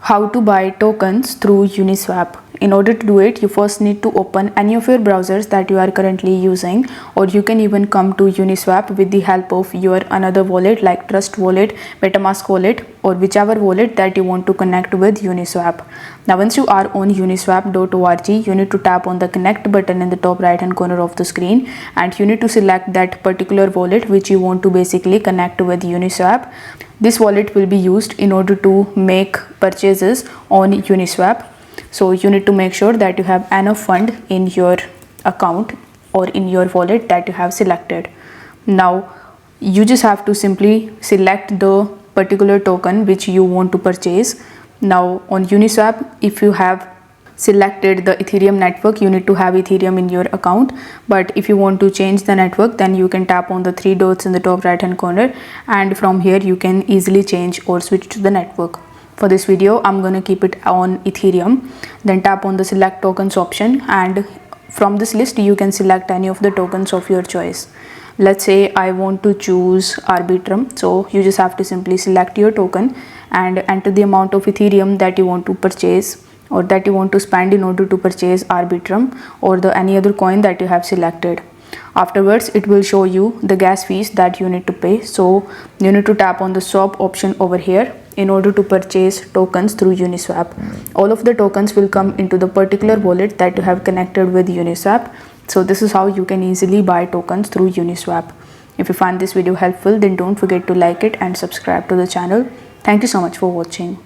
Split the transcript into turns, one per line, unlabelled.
How to buy tokens through Uniswap. In order to do it, you first need to open any of your browsers that you are currently using, or you can even come to Uniswap with the help of your another wallet like Trust Wallet, MetaMask Wallet, or whichever wallet that you want to connect with Uniswap. Now once you are on uniswap.org, you need to tap on the connect button in the top right hand corner of the screen, and you need to select that particular wallet which you want to basically connect with Uniswap. This wallet will be used in order to make purchases on Uniswap. So you need to make sure that you have enough fund in your account or in your wallet that you have selected. Now you just have to simply select the particular token which you want to purchase. Now on Uniswap, if you have selected the Ethereum network, you need to have Ethereum in your account. But if you want to change the network, then you can tap on the three dots in the top right hand corner, and from here you can easily change or switch to the network. For this video, I'm going to keep it on Ethereum. Then tap on the select tokens option, and from this list you can select any of the tokens of your choice. Let's say I want to choose Arbitrum, so you just have to simply select your token and enter the amount of Ethereum that you want to purchase or that you want to spend in order to purchase Arbitrum or the any other coin that you have selected. Afterwards, it will show you the gas fees that you need to pay. So you need to tap on the swap option over here in order to purchase tokens through Uniswap. All of the tokens will come into the particular wallet that you have connected with Uniswap. So this is how you can easily buy tokens through Uniswap. If you find this video helpful, then don't forget to like it and subscribe to the channel. Thank you so much for watching.